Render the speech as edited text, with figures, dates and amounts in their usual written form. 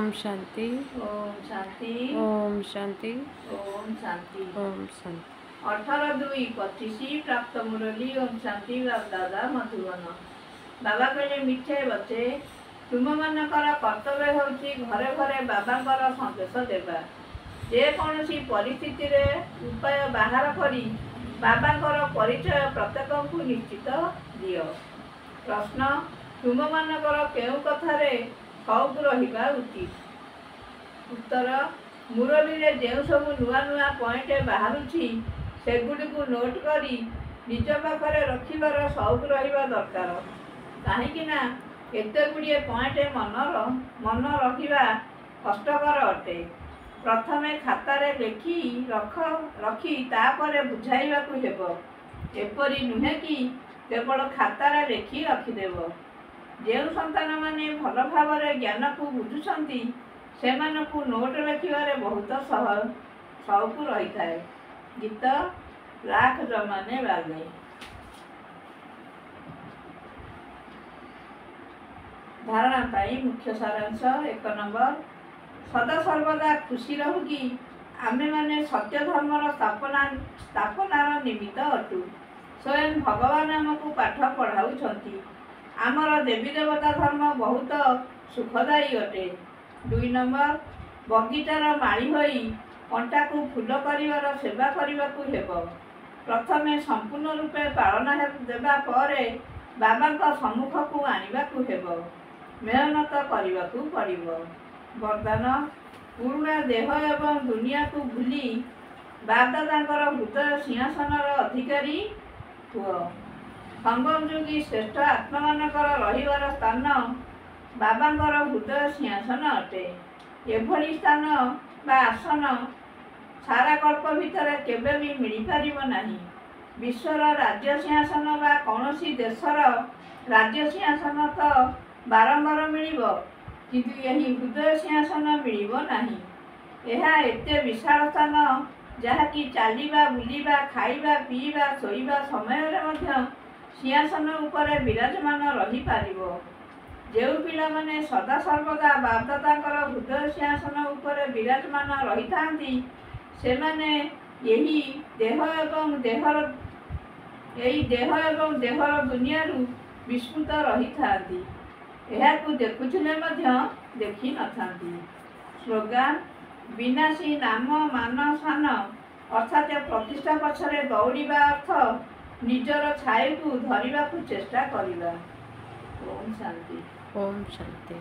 ओम शांति ओम शांति ओम शांति ओम शांति। ओम शांति 18/2/25 प्राप्त मुरली ओम शांति दादा मधुबन। बाबा कहले मिठे बचे तुम मानकर कर्तव्य होची घरे घरे बाबांकर संदेश देवा। जेकोसी परिस्थिति रे उपाय बाहर करी बाबांकर परिचय प्रत्येक को निश्चित दियो। प्रश्न तुम मानकर केउ कथारे शौक रहिबा उचित। उत्तर मुरली रे जेउ सब नुआ नुआ पॉइंट बाहरुछि सेगुडी को नोट करी निज पाखरे रखिबार शौक रहिबा दरकार। काहेकि ना एते गुडिए पॉइंट मन रखिबा कष्टकर अटे। प्रथमे खातारे लेखि रखी तापरे बुझाइबाकू हेबो। एपरि नुहे कि केवल खातारे लेखि रखिदेव। जेउ संतान माने भल भावरे ज्ञान को बुझुछंती सेमानकू नोट लेखिबारे बहुत शौक रही थाए। गीत लाख जमाने वाले। धारणा पाई मुख्य सारांश 1 नंबर सदा सर्वदा खुशी रहू कि आमे माने सत्य धर्मर स्थापनार निमित्त अटू। स्वयं भगवान आमको पाठ पढ़ाउछंती। आमर देवी देवता धर्म बहुत सुखदायी अटे। 2 नंबर बगीचार माली होई कंटा को फूल करिवार सेवा करिवाकू हेबो। प्रथमे संपूर्ण रूपे पालन देबा परे बाबा सम्मुख को आनिबाकू हेबो। मेहनत करिबाकू पड़िबो। वरदान पुरुणा देह एवं दुनिया को भूली बापदादांकर हृदय सिंहासनर अधिकारी हुओ। संगम जोगी श्रेष्ठ आत्मा मानकर रहिबार स्थान बाबांकर हृदय सिंहासन अटे। एभली स्थान बा आसन सारा कल्प भितर केबे भी मिली पारिबो नाही। विश्वर राज्य सिंहासन बा कौनसी देशर राज्य सिंहासन तो बारंबार मिलिबो किंतु यही हृदय सिंहासन मिलिबो नाही। एहा एते विशाल स्थान जहाँकि चालिबा बुलिबा खाइबा पीबा शोइबा समय रे मध्य सिंहासन उपरे विराजमान रही पारिबो। जेउ पिला माने सदा सर्वदा बापदादांकर हृदय सिंहासन उपरे विराजमान रही थांती सेमाने यही देह एवं देहर दुनियारू विस्मृत रही थांती। एहाकू देखुथिले मध्य देखि नथांती। स्लोगान विनाशी नाम मान सान अर्थात प्रतिष्ठा पछरे दौड़िबा अर्थ निजर छाई को धरिबाकू चेष्टा करिबा। ओम शांति। ओम शांति।